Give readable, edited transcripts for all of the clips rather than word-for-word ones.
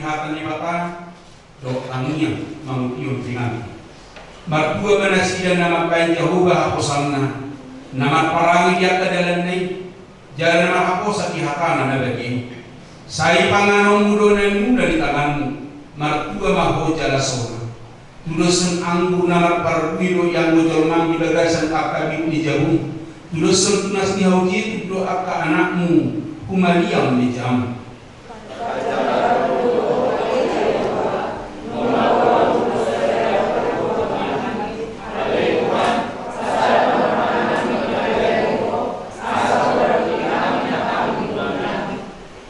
kelihatan di mata do tanginya mangutiun pingan martua manasida nama kain Jehovah haposanna nama parangi dia kadalan nai jana nama haposa di hatana na bagi sai panganon mudo nan muda di tanganmu martua maho jala sona tulosan anggur nama parwiro yang mojol mang di bagasan akabi di jauh tulosan tunas di hauji do akka anakmu kumaliam di jam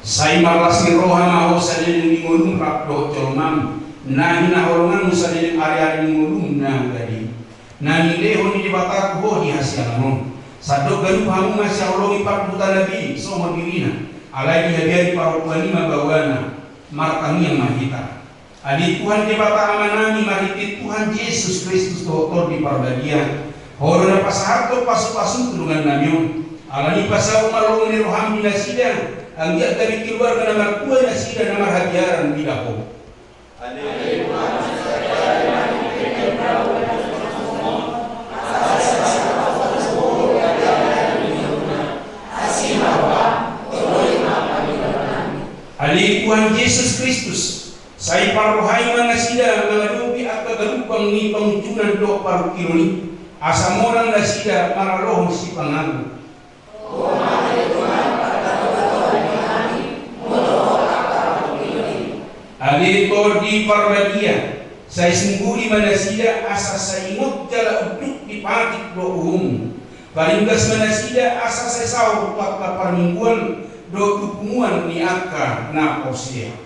sai marasi roha maho sadin di ngulum rakdo colmam nahi naholongan musadin area di ngulum na gadi nani leho di batak ho di hasianon sado galu hamu masya Allah ipat buta nabi so madirina alai hadiah para wanima bawana markami yang mahita adi Tuhan di batak amanami mahiti Tuhan Yesus Kristus doktor di parbadia horona pasahato pasu-pasu tulungan namyon alani pasau malong ni roham binasida ang dia dari keluarga nama kuah nasi dan nama hadiaran bidaho. Ali Tuhan Yesus Kristus, saya parohai mangasida mengadupi akka galupang ni penguncunan do paru kiruni, asam orang nasida maraloh si pangalu. Ali di parbadia saya sengguri manasida asa saya ingot jala uduk di patik do umum paringgas manasida asa saya sahur pakka parmingguan do tupumuan ni akka na posia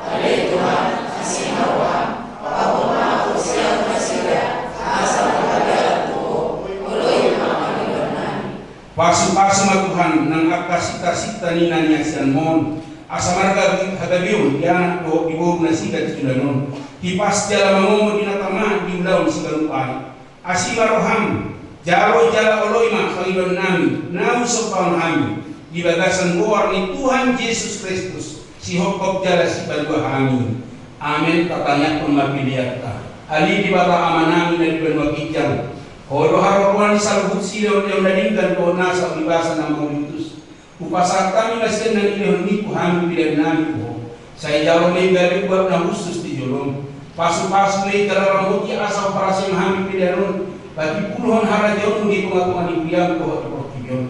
Ali Tuhan kasih hawa pahoma posia manasida asa magagala tuho uloy mamaliganan pasu-pasu Tuhan nang akka sita-sita ni nanyasan mon asa marga hagabiun ya do ibu nasida tulanon hipas jala mamomo dinatama diulaw sigalupan asima roham jalo jala oloima pangilon nami nau sopaun kami di bagasan luar ni Tuhan Yesus Kristus si hokop jala si balua kami amin katanya pemapiliata ali di bata amanami dan di benua kijang horo harokuan di salubut silo yang nadingkan do nasa ulibasa nama ulitus upasar kami masih nan ilahun niku hami bidan nami po saya jauh may gali buat na khusus di jolong pasu-pasu may dalarang muti asal parasim hami bidanon bagi puluhan hara jauh di pengatungan ibuyan ko at portiyon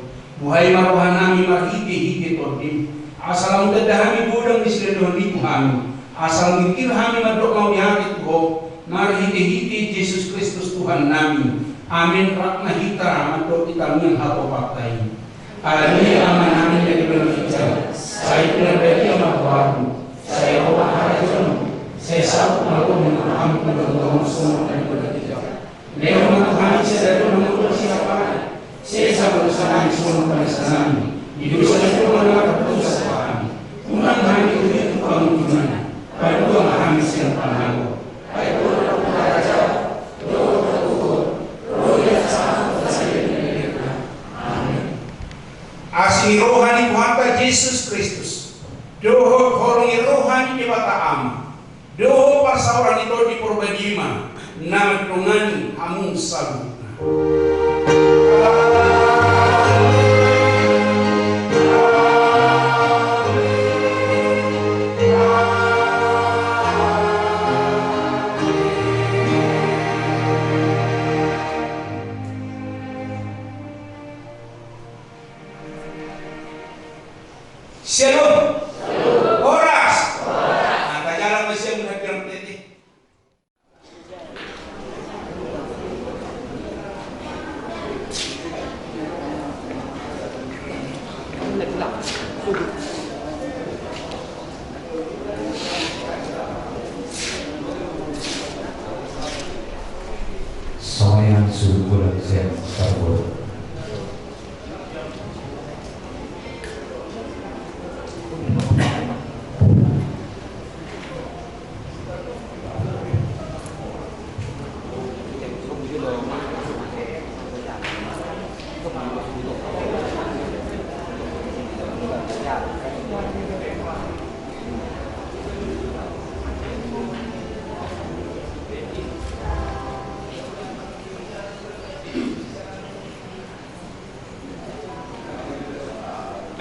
buhay maruhan nami marhiti-hiti tordim asal ang dadahami budang di silahun niku hami asal ngikir hami madok mau dihakit ko marhiti-hiti Jesus Kristus Tuhan nami amin rakna hita madok itamiyang hato paktay Ali aman dari berbicara, saya pribadi amat baru, saya orang harajon, saya satu melakukan mengambil berdoa semua dan berbicara. Leo mengambil saya dari mengukur siapa, saya sama bersama semua pada hidup saya pun mendapat dosa kami. Tuhan kami itu pengunjungan, pada dua kami siang panago, pada dua raja, asing rohani Tuhan Yesus Kristus doho horongi rohani di bata ama doho pasauran itu di perbadima nama tungani amung sabutna Shalom. Horas. Nah, tajalah masih menghadap tete. Soyan suruh saya kabur.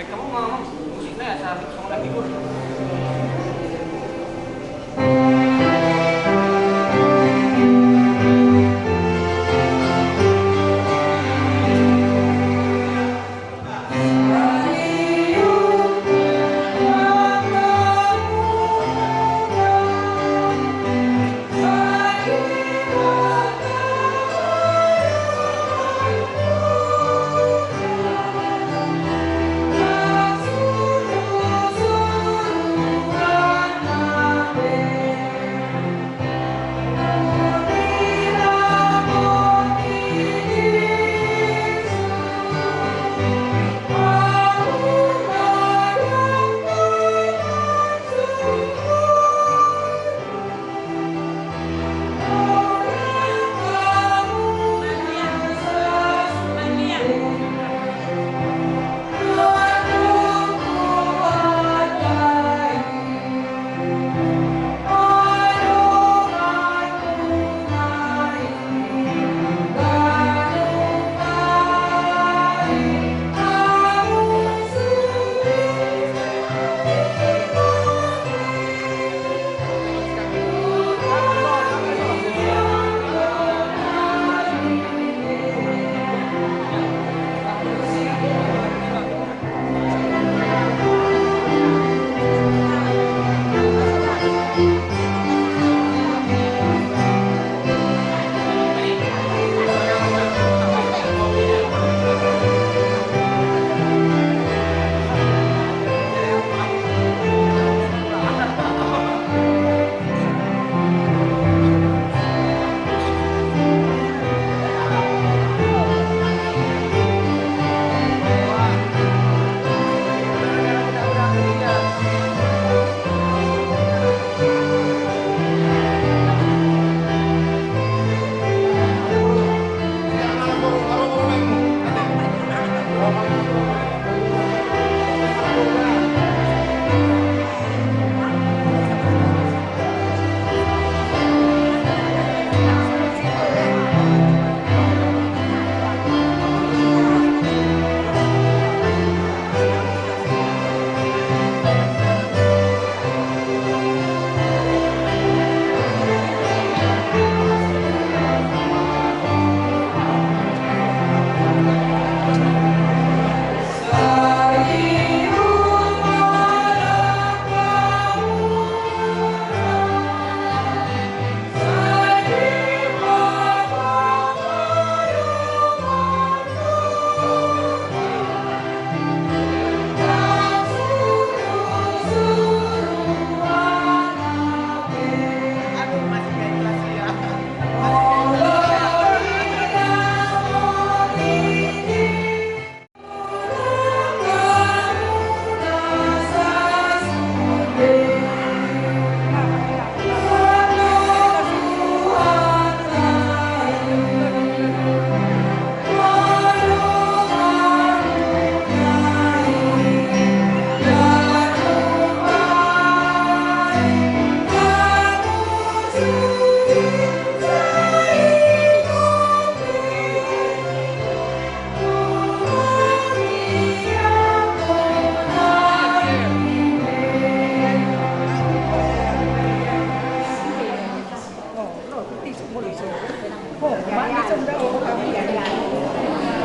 Kamu ngomong musiknya sama figur.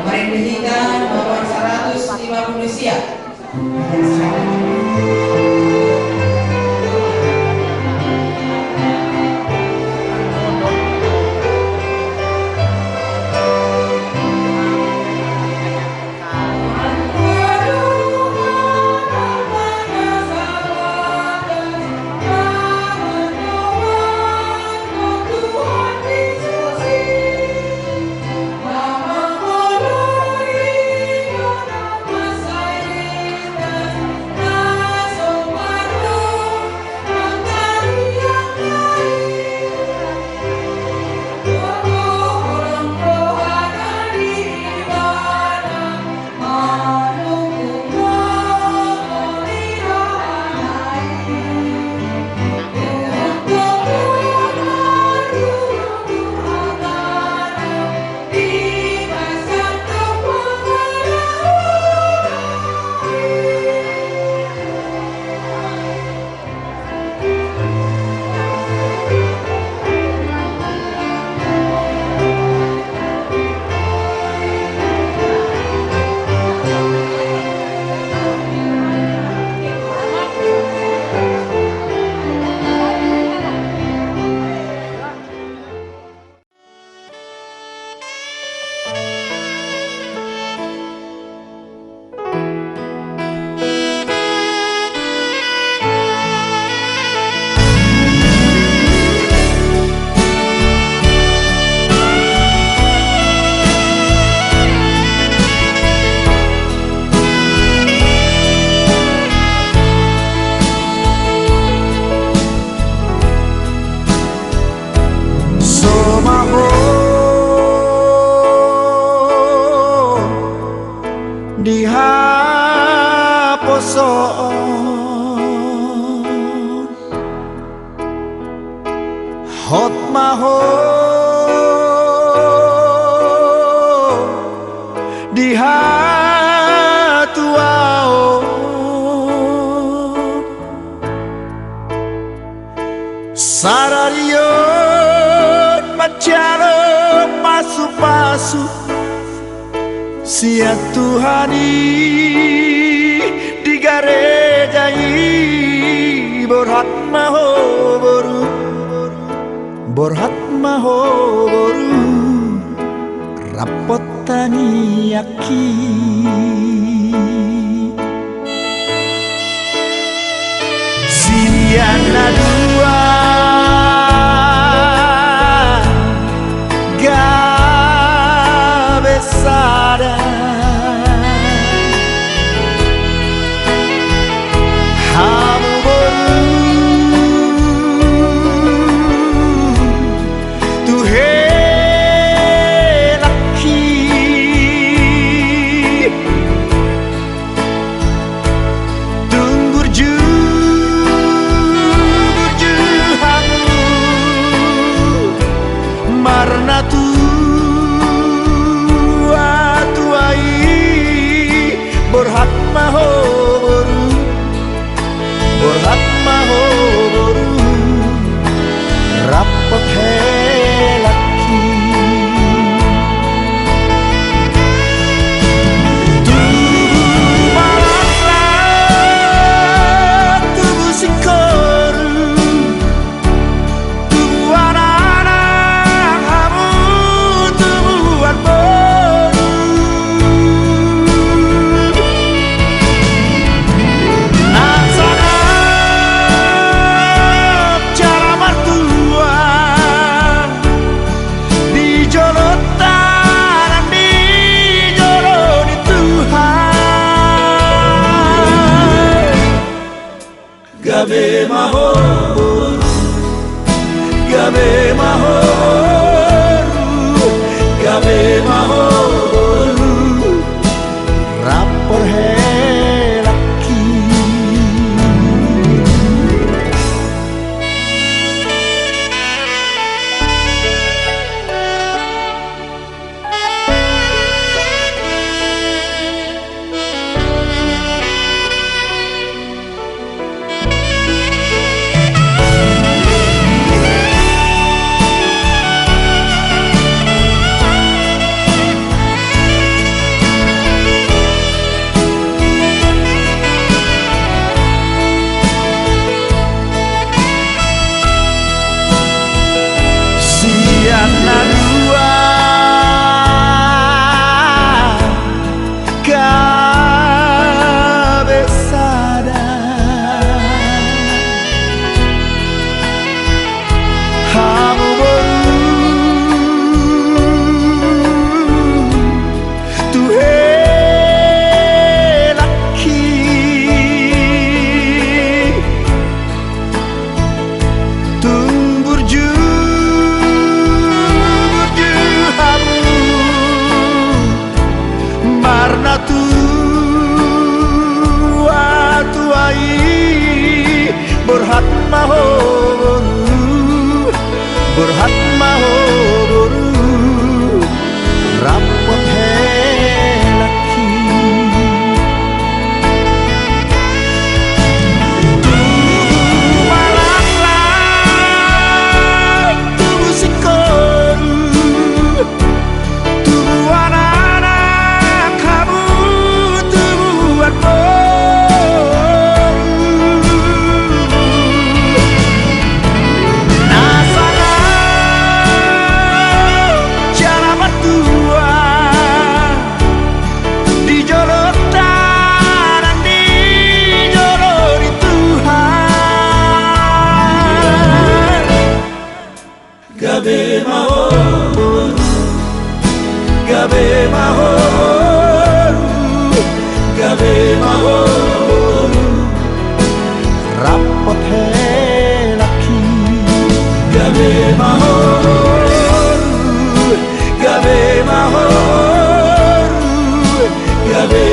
Merepresentasikan nomor 150 siap. Mama, dihaposon hot maho dihatuaon sararion macaro pasu-pasu sia Tuhani digarejai borhat maho boru rapot tani aki siana dua gabesada hamu boru tuhe laki tunggur hamu marna tuai borhat maho boru rapot helaki tubuh malatlah tubuh sikoru tubuh anak-anak hamu tubuhan boru gabe mahoru rapor helaki borhat maho boru rapot helaki tubuh malatlah tubuh sikoru tubuh anak-anak kamu tubuhan gabe mahoru rapot helaki gabe mahoru gabe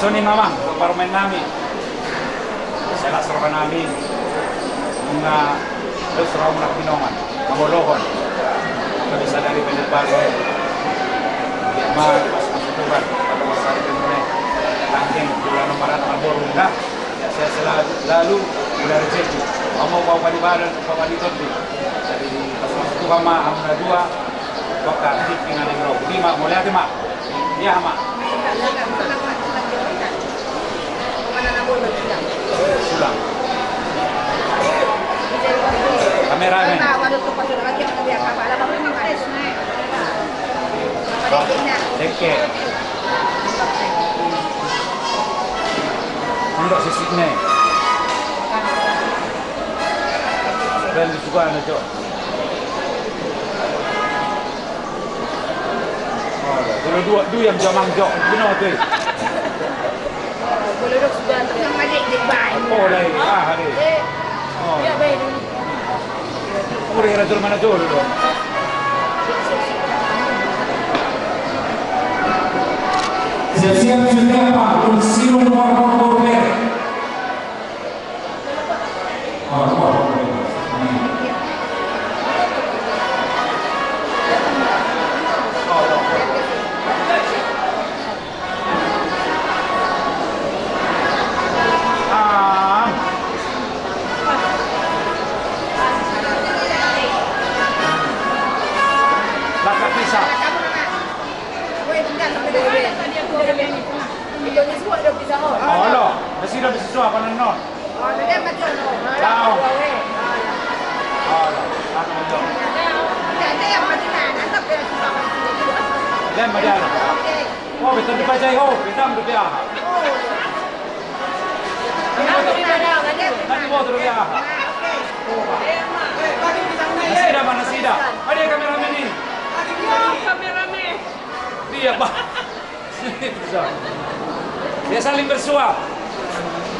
Soni mamang parmen nami. Saya serahkan nami. Mga lesraw na pinongan, mamolohon. Bisa dari pendepan. Mas masukan pada masa itu Langking bulan Maret Maborong dah. Saya selalu udah rezeki. Mau palibaran, paliton di. Jadi pas masuk kama amna dua, bakal tipingan di grup. Lima mulai ada mak. Iya mak. Sulang. Kameramen. Deke. Untuk sisik ni. Dan juga nak jo. Kalau dua yang jamang jo, gino tu. Boleh dok sebulan tengah madik di bay. Oh lagi, hari. Oh. Ya bay. Boleh rajul mana jo dulu. Siap-siap sudah Pak, kursi nomor korban. Mesti dah bersesuai apa non? Oh, dia macam no. Tahu. Oh, tak macam. Dia yang macam mana? Tak boleh sebab. Dan macam. Okey. Oh, betul dia baca oh, kita ambil dia. Nanti bawa terus dia. Nasi dah mana nasi dah? Ada kameramen ni. Kameramen. Dia bah. Dia saling bersuap.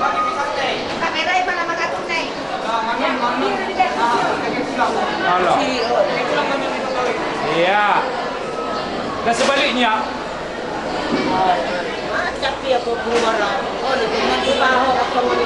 Kamera yang mana makan tunai? Halo. Iya. Dan sebaliknya. Tapi apa buat? Oh, dia mandi bahu apa ni?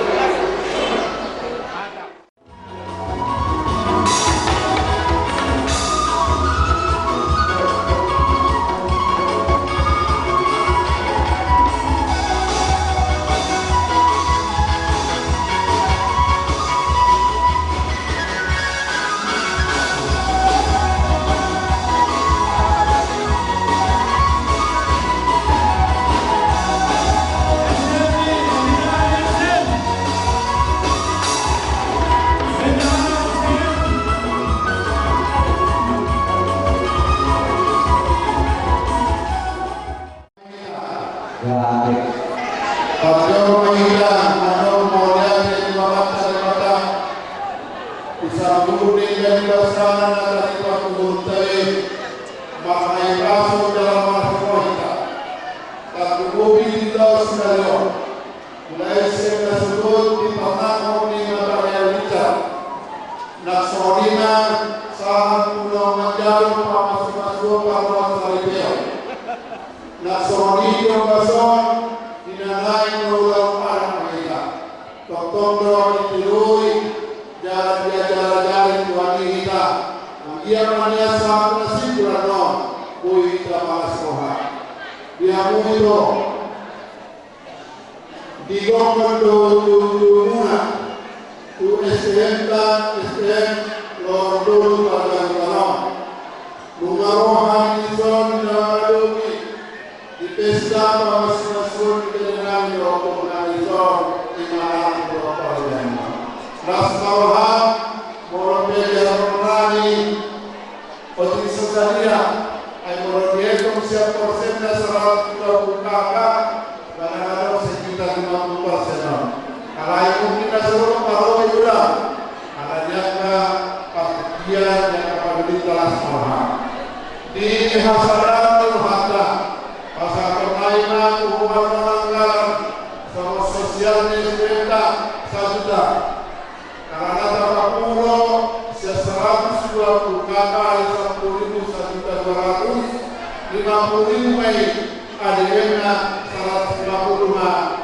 Ada yang 150 rumah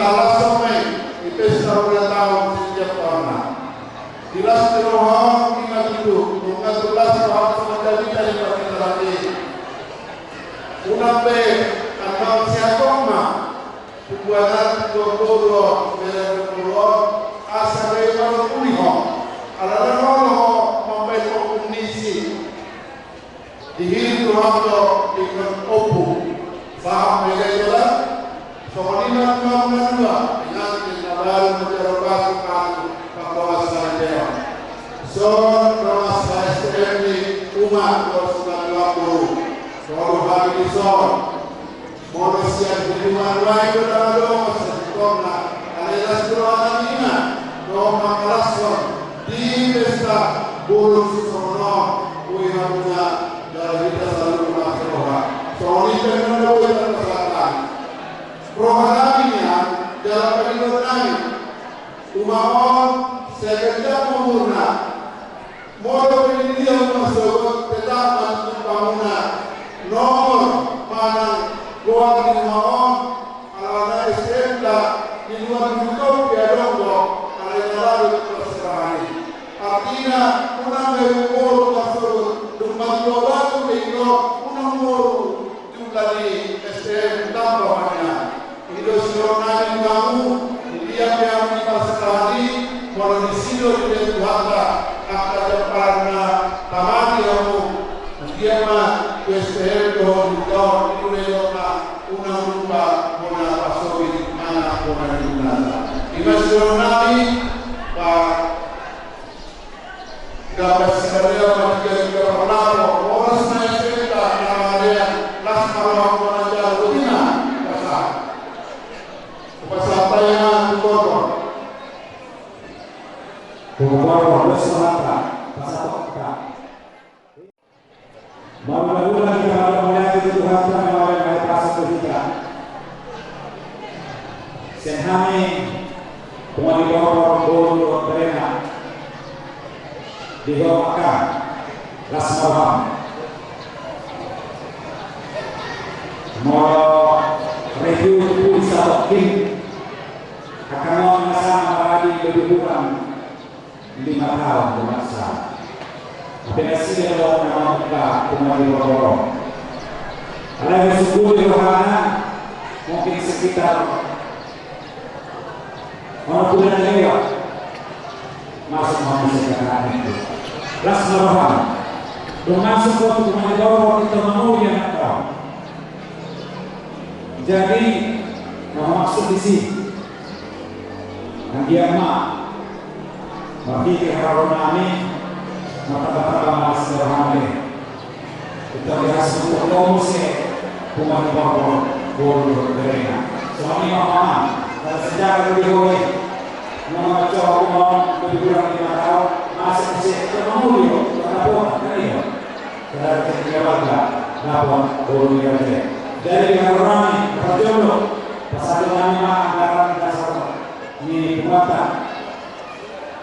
alas somai di pesta ulang tahun setiap tahun. Dilas terohong ingat itu, mengatulas rohong semacam dari kita lagi. Unambe tanpa siapoma, tujuan dua mereka asal dari orang kuliah, ala orang membaik komunisi. Dihir rohong dengan opu, faham mereka. Soalnya mana dengan kenal menjelaskan bahwa saya so bahwa saya ini umat bersuka soal hariison manusia di luar lain berada sesuatu adalah sesuatu ini Roma Kalason di pesta burung susono uihamnya dari dasar rumah Roha soalnya dengan uihamnya selatan rohaninya dalam kehidupan umat sekerja memurna modal ini yang masuk tetap masuk bangunan nomor mana luar di umat ala istilah di luar itu biadonggo ala lalu terserah artinya una memor masuk rumah global itu una memor jumlah di SDM tambahnya itu seorang kamu dia yang dipaserani kalau di sini dia Tuhanlah akan depannya tamati kamu dia mah SDM doh itu lewatnya una lupa mana pasoki mana mana dimana imasionasi pak dapat sekali bagi kita perlaku orang saya cerita namanya las malam mana rutina pasapaya Bogor berselatan pasapaya Mula-mula kita mulai Tuhan melalui ayat pasal ketiga. Senhame pemandiri Bogor Terena dibawakan Lasmawam mau review puisa King akan mengasah lagi lebih kurang 5 tahun bermasa. Aplikasi yang nama kita pemandiri Bogor. Ada yang 10 rohana mungkin sekitar orang bulan lewat masuk sekarang itu. Lasmawam termasuk waktu pemandiri Bogor kita mau yang tahu. Jadi maksud di sini dia mah bagi harunani mata-mata sederhana kita lihat semua komisi pemandiri Bogor Terena suami mama dan sejak lebih dulu nama cowok lebih kurang 5 tahun masih termampu kenapa kalian dari keluarga dapat Bogor dari harunani terjodoh pasal nama anggaran dasar ini kekuatan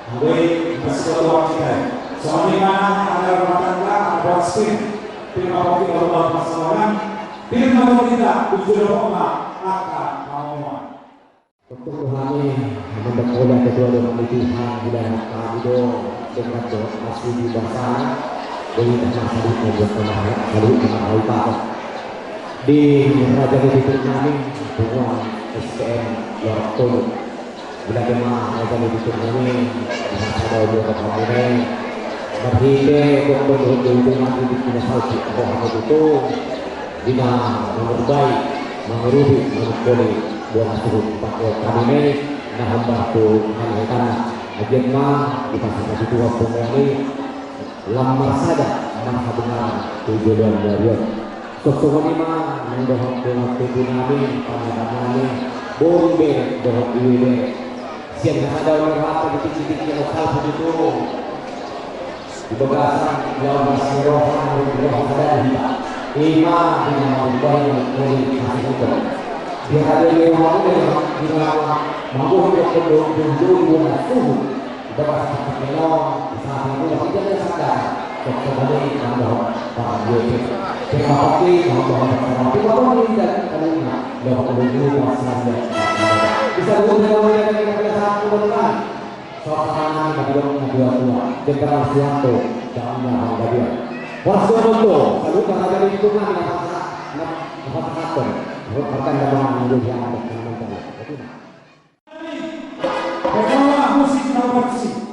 gue bersekolah kita soalnya mana ada rumah tangga ada spin terima kasih Allah masalah terima kasih kita ujian rumah akan mau untuk kami memperoleh kedua dengan Tuhan wilayah kami dengan doa asli di bahasa dari tanah tadi membuat pemahaman lalu mengenai bapak di Raja Negeri kami semua SPM Yorkton bila kema Raja Negeri kami ada dua kampung berhide untuk hubungan hidup kita salju roh itu dina mengubai mengurubi menukuli buah suruh pakai kami nah membantu mengenai ajen mah di pasar dua pemuli lamar saja masa benar tujuan dari Sosok lima mendohok dengan tubuh nabi pada kami bombe dohok ini siang ada orang rata di titik-titik lokal begitu di bagasan yang masih rohan roh dari lima dengan membangun dari masih itu dia ada lima di dalam mampu untuk kunjung suhu bagasan melong di saat itu tidak sadar sosok ini mendohok para Tapi kalau tidak karena dapat menuju masalah bisa berjalan dengan kebiasaan kebetulan suasana dua Jenderal Suwanto jangan bagian Suwanto lalu karena dari itu kan dapat akan menjadi yang Pengelola musik produksi.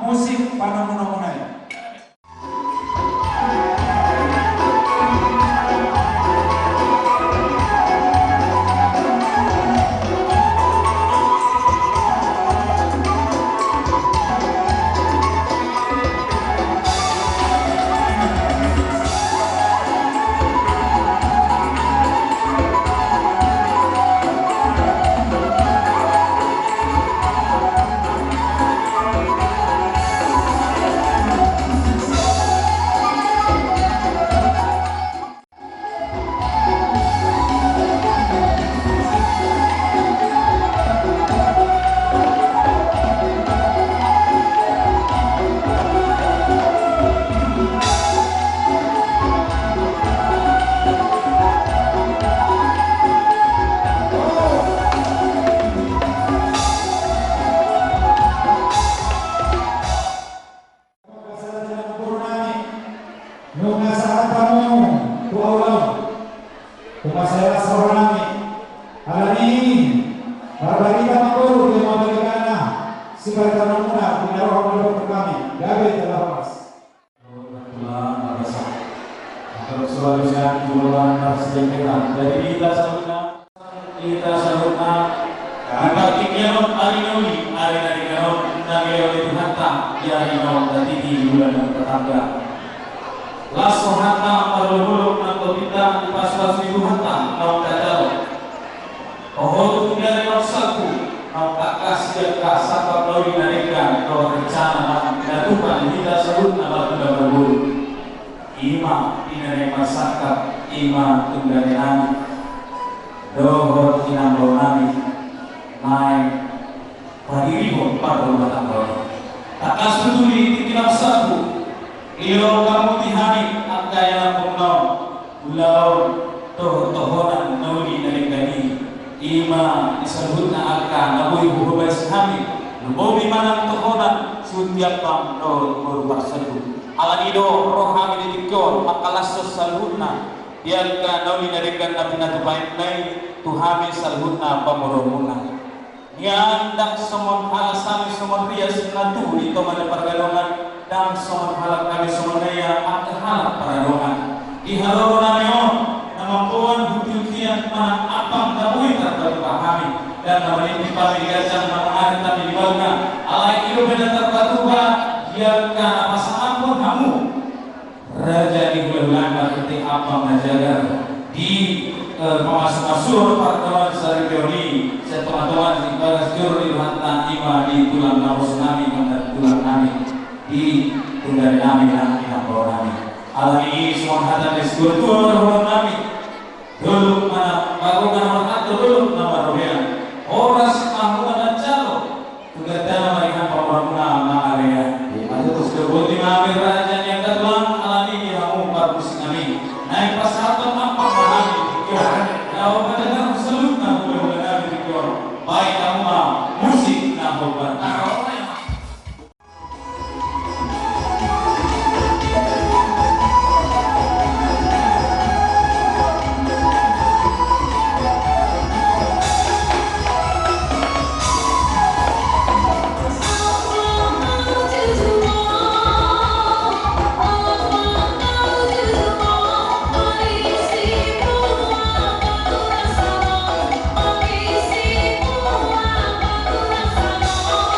Musik pada muna-munanya. Alamin Barbarita Makuru di Mamerikana Sibar Tanamuna Binaroh Mandor kami Gabe Jalawas Terus selalunya jumlah persenjataan dari kita sabuna Kata kikianon arinoli dari kanon dari oleh hatta ya inon dari di bulan tetangga laso hatta parlulu atau kita di pas-pas itu hatta mau kadal oh tidak maksaku mau kakas dia kasar kalau dinarikan kalau rencana dan kita sebut nama sudah berburu ima dinari masyarakat ima tunggali nami dohor tinambau nami naik padirimu pada rumah tangga takas peduli tidak sabu ilo kamu tihani akaya pungau ulau tohonan nauli dari kani ima disebutna aka nabui buhubay sahami nabobi manang tohonan sutiap pam merubah sedu ala ido rohami ditikor makalas salhutna dialka nauli dari kan nabi natubain nai tuhami salhutna pamoromuna Nyandak somon hal sami somon rias natu di toman pergalongan dan somon hal kami somon daya ak hal pergalongan di halona neo nama puan hutul kian mana apang dabui terbaru kami dan nama ini pami gajah nama hari tapi di bawah alai itu beda terbaru dia kan apa sampun kamu raja di bulan ketik apa menjaga di pemasuk-masuk pertemuan sehari ini teman-teman di bagas juri hatta ima di tulang nafsu nami dan tulang nami di tulang nami dan inapor nami alami semua hatta diskur tulang nami dulu mana bagungan waktu dulu nama rohian oras kamu dan calo juga dalam melihat pembangunan area itu terus kebuti nami raja yang ketulang alami kamu bagus nami naik pas satu apa nami kalau mendengar selut nami baik kamu musik nahoban Oh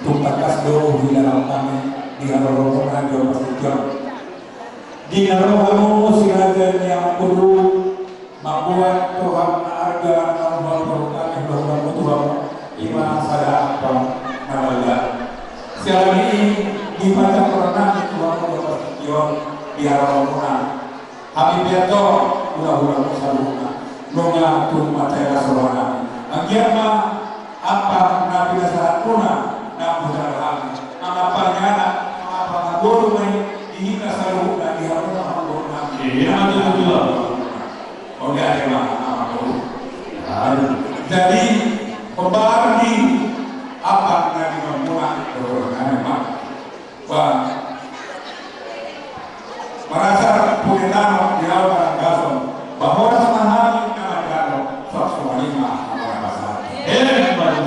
Tumpakas do hilang kami di rombongan do persetujuan. Di rombongan sirajan yang kudu membuat Tuhan harga nomor kami bahwa Tuhan iman pada apa namanya. Sekali ini di mata corona Tuhan do persetujuan di rombongan. Kami biato ulah-ulah saluna. Nunga tu matera sorona. Agiama apa nabi saat puna namu dalam apa guru mai ini kasaru na di harus guru nabi. Iya betul. Oke ada apa guru. Jadi pembagi apa nabi membuat guru nabi. Wah merasa punya nama di awal kasih bahwa semahan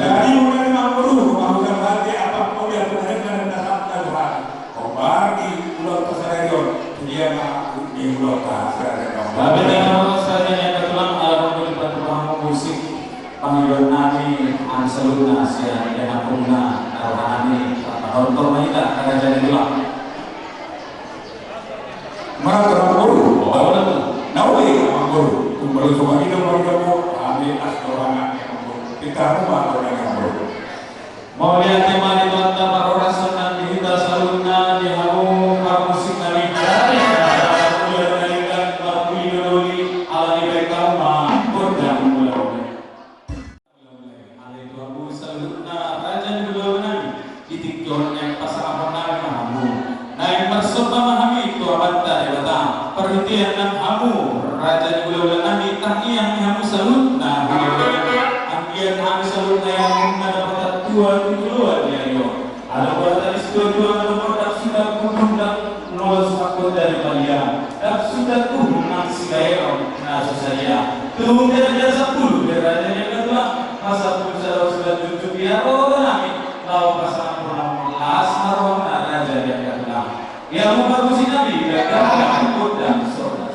dari mulai manguru mahukan hati apa mau dia benar-benar datang ke Tuhan. Kembali pulau Pasarion dia mah di pulau Pasarion. Tapi dengan saja yang ketulang alam berubah musik panggilan nami anseluna sia dengan punna rohani nonton kita kada jadi dua. Mana teranguru? Oh betul. Nawi manguru. Kembali semua ini mereka ambil astrorangan. Kita rumah orang yang baru. Mau lihat tema di bantah parorasan dan dihita saluna di hamu musik nari dari mulai menarikan lagu idoli ala nilai kauma kodam mulai. Alaihi wabu saluna raja budona titik jon yang pasang apa hamu. Naik masuk memahami itu abanta datang. Perhatian dan hamu raja budona di tahiyang hamu saluna. Yang kami selalu yang mendapat dua tujuan ya yo. Ada buatan tujuan nomor sudah kunjung dan nomor sepakut dari kalian. Dan sudah kunjung nasi gayo nasi saya. Kemudian ada 10 berada yang kedua masa pun sudah tujuh ya oh nami. Lalu pasangan purnama asmarom raja yang kedua. Yang membagusi nabi dan kunjung dan saudara.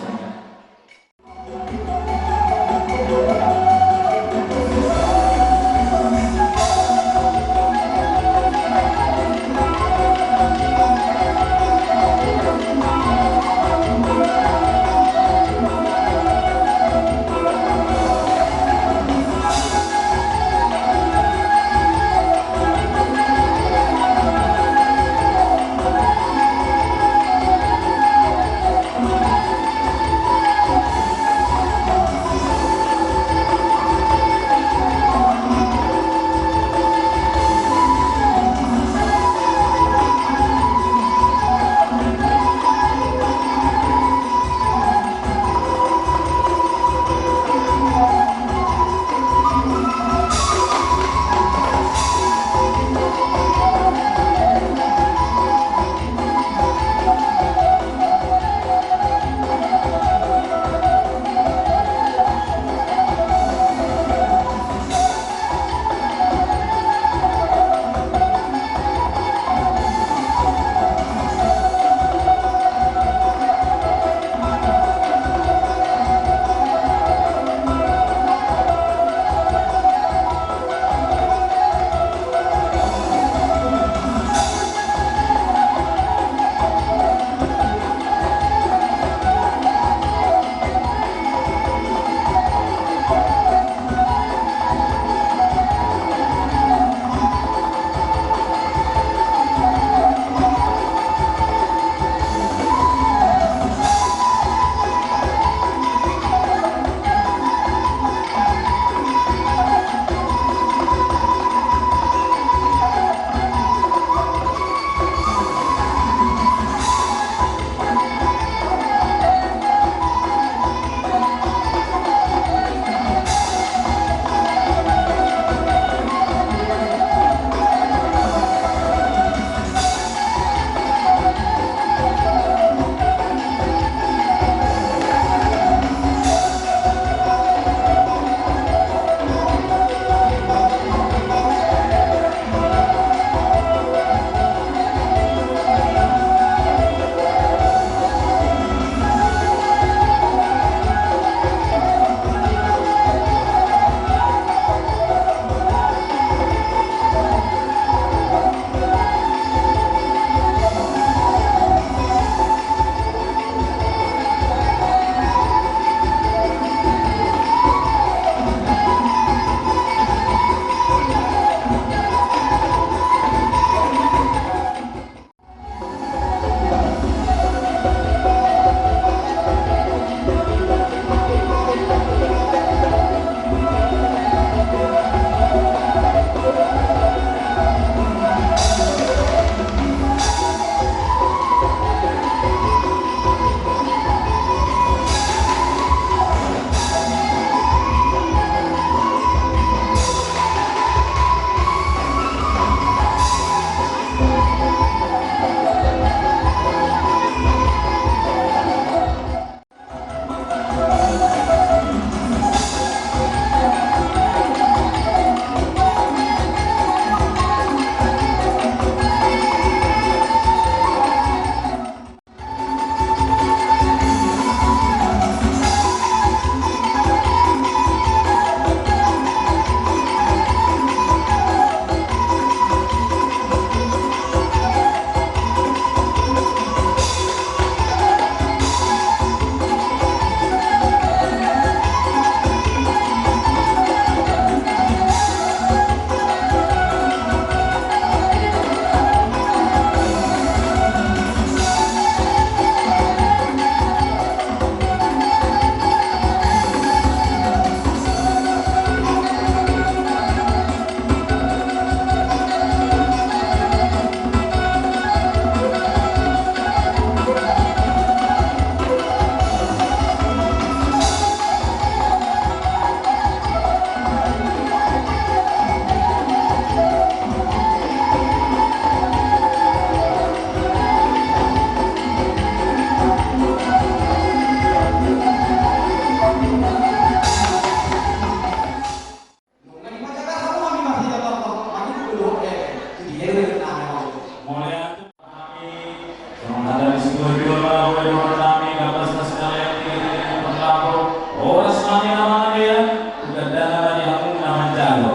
Mulia kami semoga dari sebuah juara oleh kami kapas sekalian yang berlaku oras kami nama dia bukan dana di aku nama jalo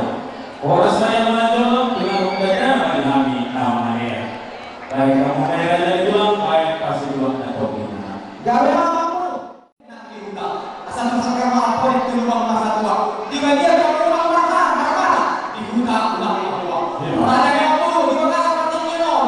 oras saya menjalo dengan bukan dana di kami nama dia baik kamu mereka dari jual baik kasih jual atau gimana gawe apa nanti udah asal masakan apa itu rumah masa tua di bagian yang rumah makan mana di hutan ulang tua ada yang mau di mana seperti ini loh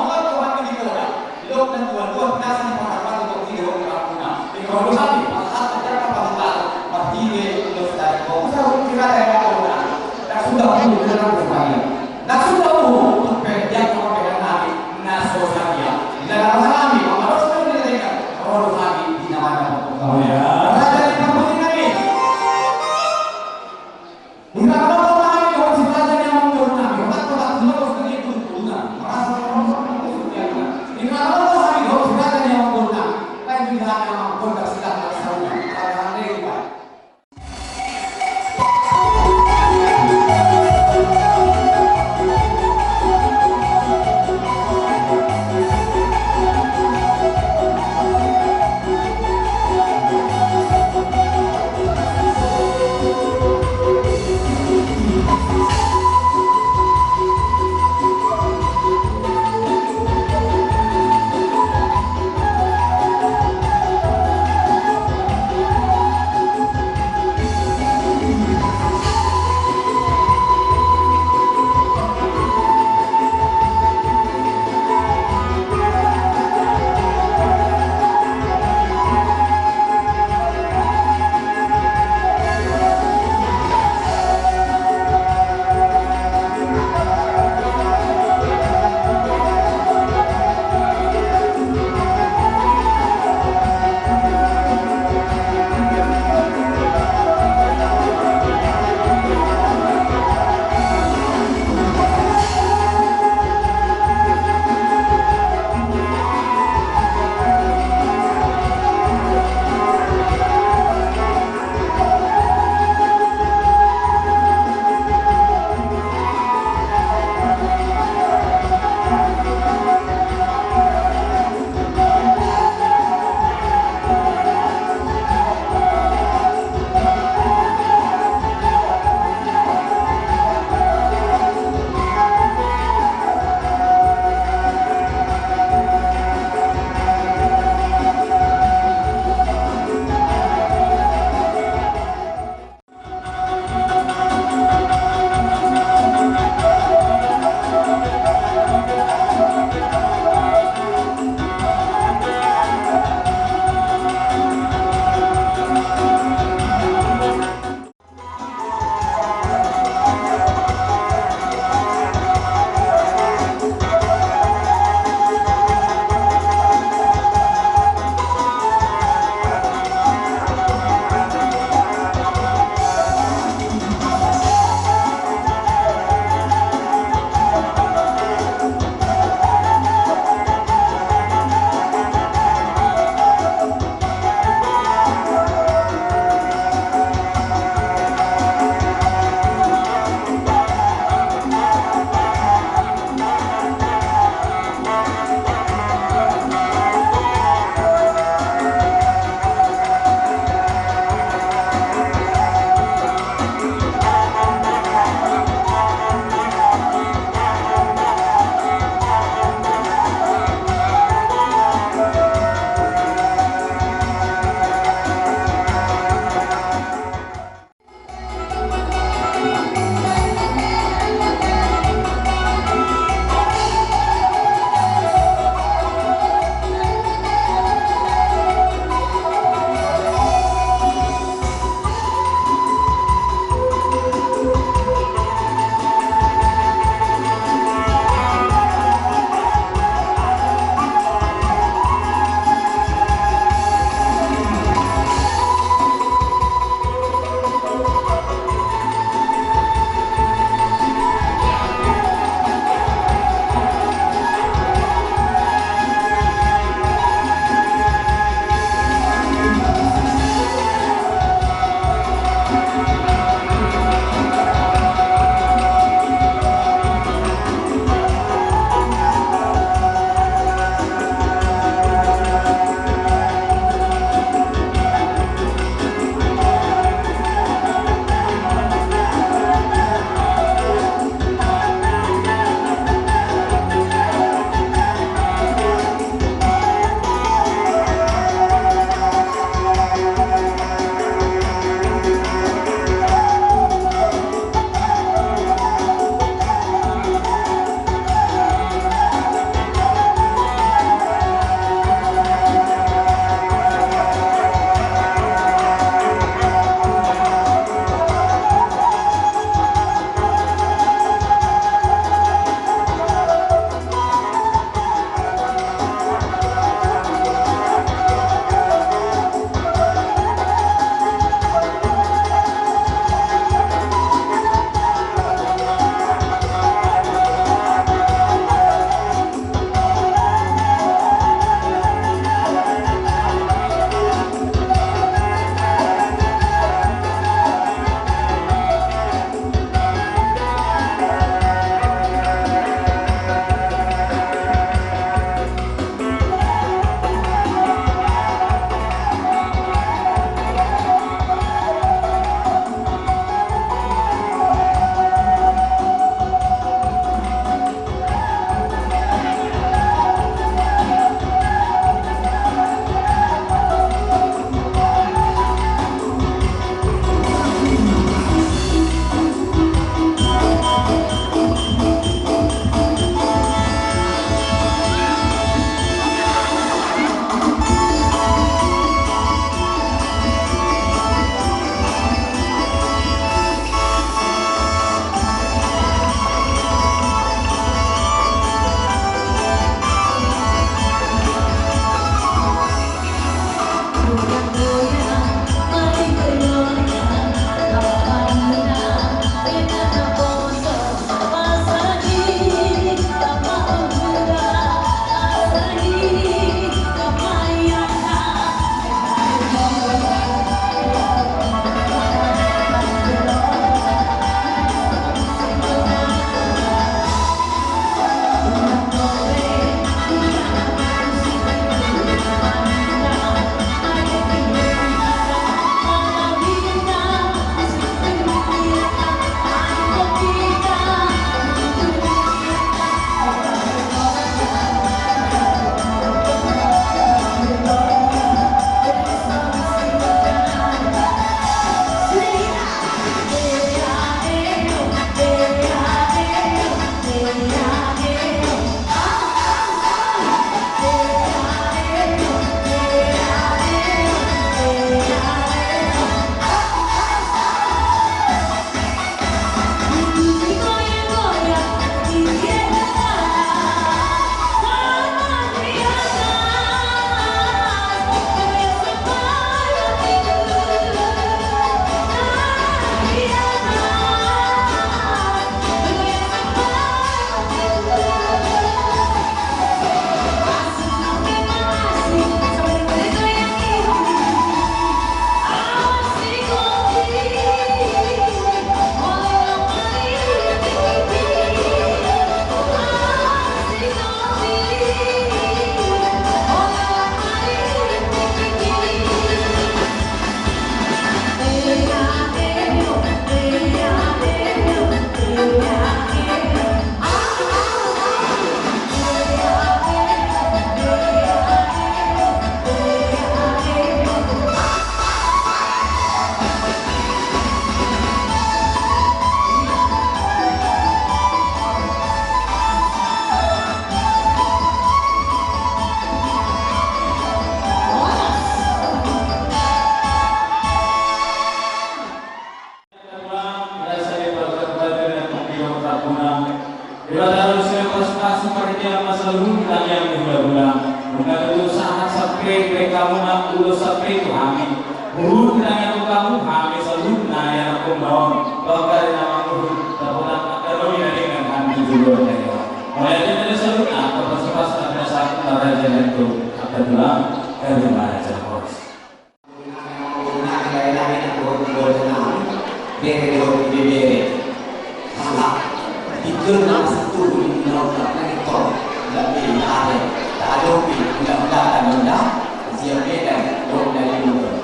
selalu yang diulang-ulang. Bukan itu sangat sampai kamu nak ulo sampai itu kami. Urut dengan kamu kami selalu naya aku mau. Bahkan nama urut tahunan kalau dengan kami juga ya. Mulai dari selalu apa pas ada satu raja itu akan pulang ke rumah raja Horas.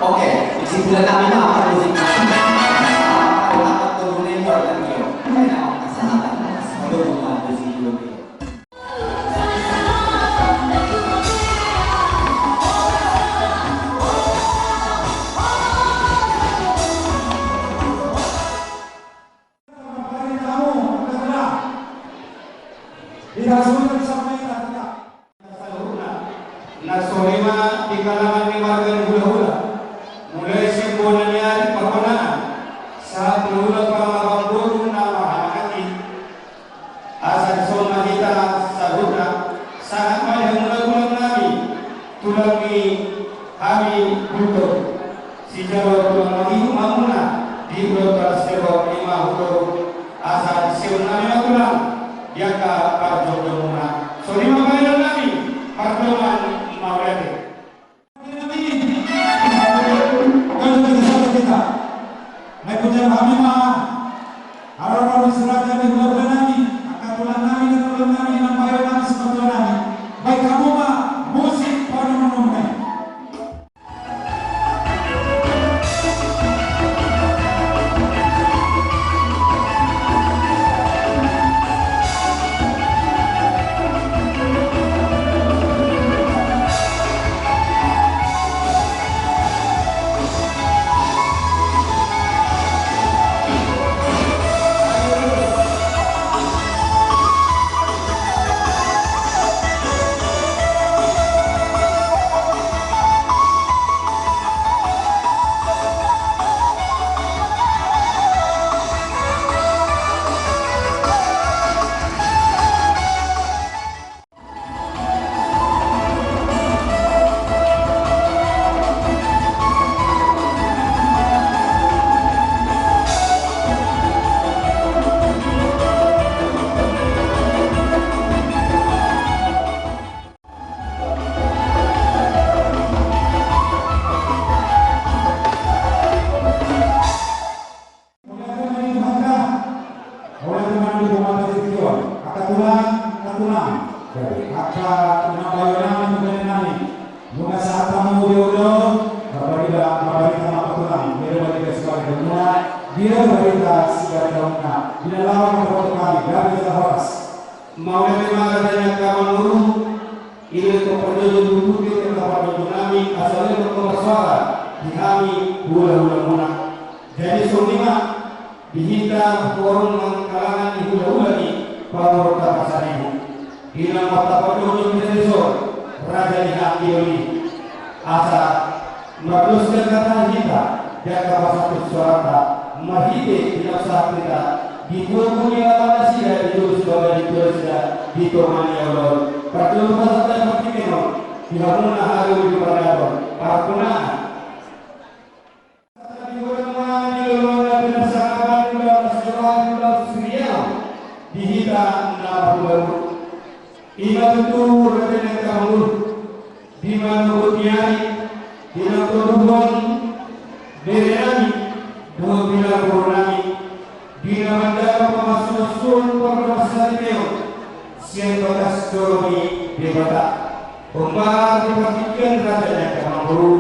Oke, kesimpulan kami apa musik? Nasohima di kalangan warga hula-hula mulai sebenarnya perkenaan saat hula pangabamburu nama hanakati asal soma kita sahuda sangat banyak mula-mula nami tulangi kami butuh si jawa tulang lagi mamuna di bulan sebab 5 hulu asal sebenarnya tulang dia ke parjo demuna so 5 bayar nami parjoman Maulana. Mai punya kami mah harapan surat dari bulan nami akan bulan nami dan bulan nami dan bayar nami seperti nami. Baik kamu mah musik pada menunggu. Dia berita segala daunnya bila lawan kepada kami dari Horas. Mau menerima adanya kawan guru ini kepada tubuh kita kepada kami asalnya bersuara di kami hula-hula muna. Jadi semua dihinta orang kalangan di hula-hula ini para pasar ibu. Ina mata petunjuk besok raja diambil ini asa meneruskan kata kita jaga pasal suara mahide binasa kita di punya apa sih ya itu sudah di tomani Allah percuma saja seperti itu dihamuna hari di peradaban parkuna di mana di luar binasa dalam sejarah dalam Syria dihita nama baru ini itu rencana kamu di mana butiari di mana Berani dua bila Purnami Dina Mandara Pemasusun Permasalahan Neo Siang batas Joromi Debata Pembar dipastikan Rajanya Kamanguru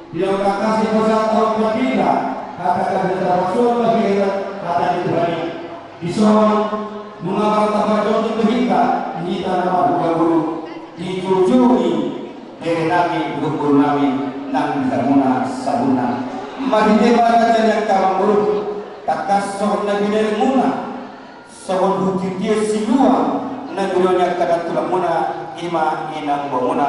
Tidak kasih pasal tahun ketiga Katakan kita rasul bagi kata diturani Disorong mengawal tabajon ketiga Ini tanah guru Dijujui Dari Nabi Guru Nabi Nang Sarmuna Sabuna Mahite baraja yang kamanguru takas sohon nabi dari muna sohon hukim dia silua nagulonya kadang tulang muna ima inang bomuna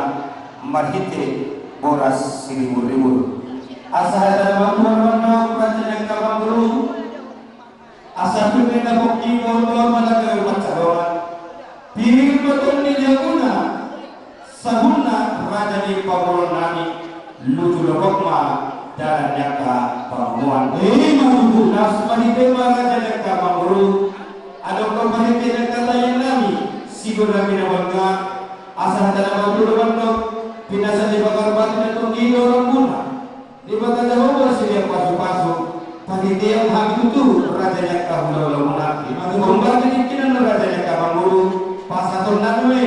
mahite boras siribur-ribur asal ada bangunan baraja yang kamanguru asal pimpinan bukti bor malaga macam Piring betul di jaguna Sahuna raja di Pabulon nami lucu lokma jalan jaka perempuan maluku nasmani tema raja jaka manguru adok kembali tidak kata yang nami sigur nami bangga asal dalam waktu bangga pinasa di bakar batu dan tunggi orang guna di bakar jauh bersedia pasu-pasu pagi dia hak itu raja jaka mula menaki kembali dikinan raja jaka manguru pasaton nanwe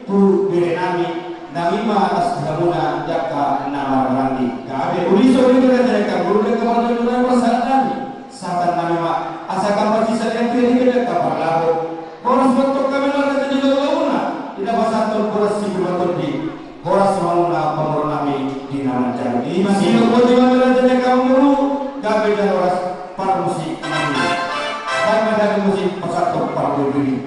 tu dire nami Namima asdamuna jaka nama randi kabe uliso itu raja jaka guru de kamar dulu pasal nami satan namima asakam pasti saya kiri ke kapal laut koras bentuk kami raja di launa tidak pasaton koras si betul di koras mauna pamor nami di nama jadi masih ko di raja jaka guru kabe dan koras par musik nami dan ada musik pasaton par dulu.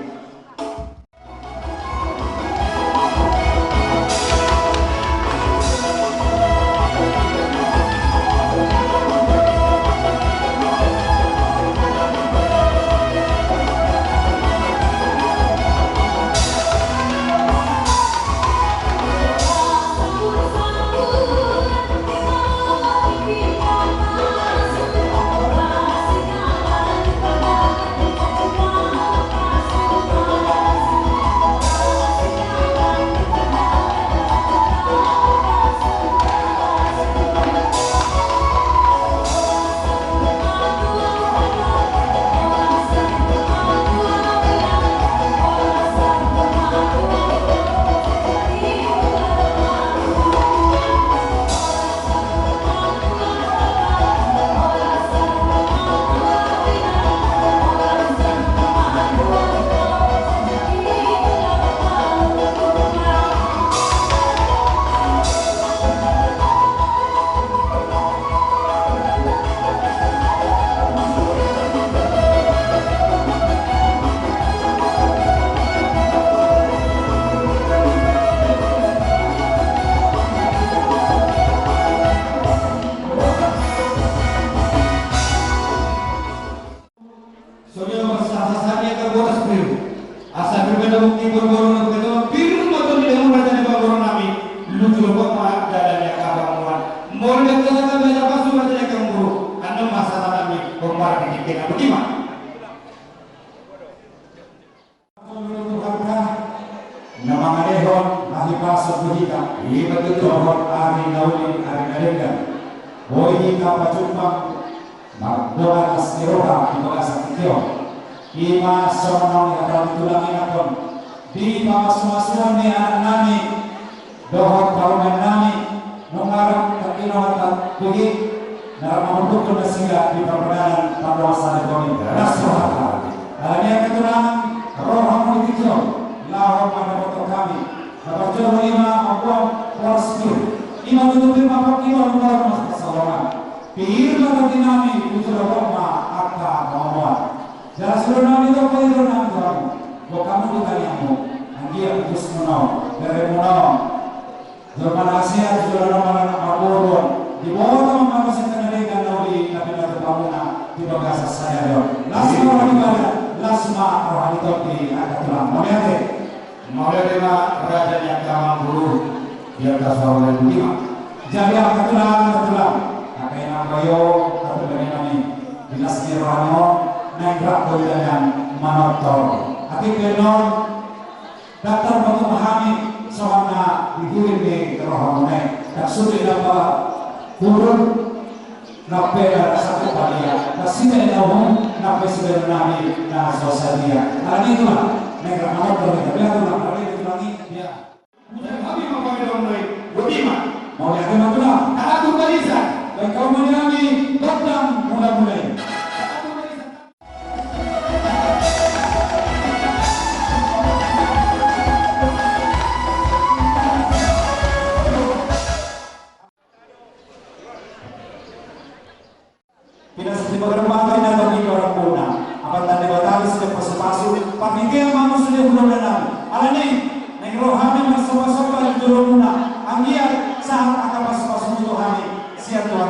Anggiat saat akan pas-pas musuh kami siap Tuhan.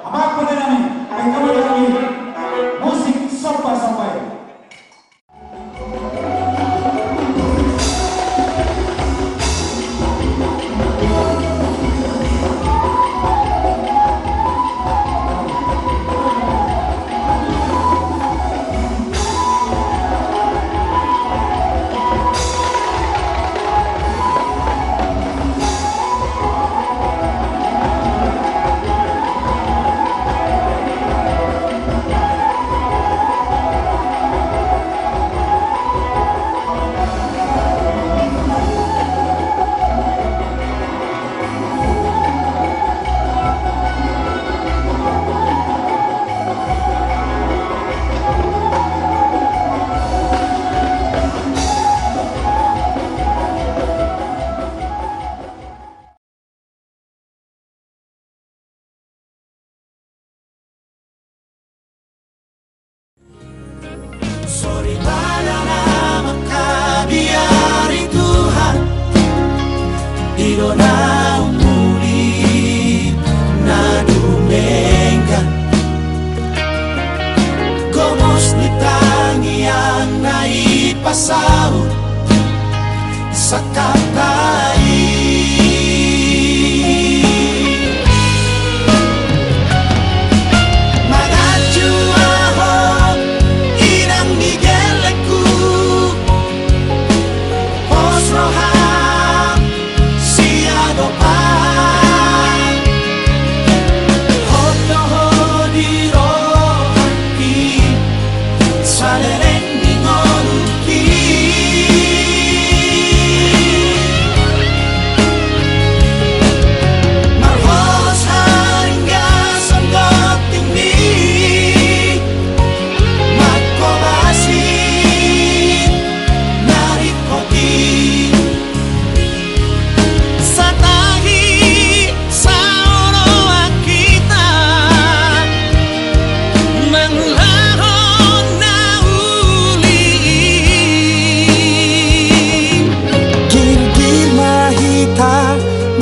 Apa pun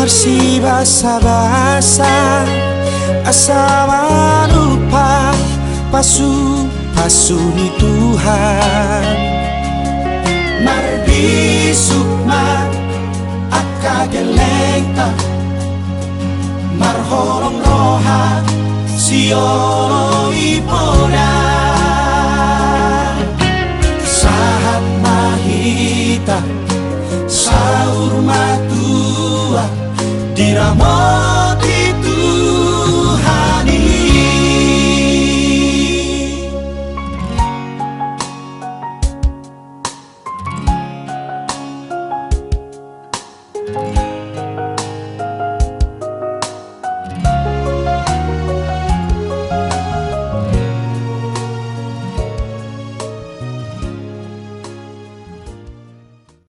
bersih basa-basa asama lupa pasu ni Tuhan marbi sukma akagelengta marholong roha siono ipona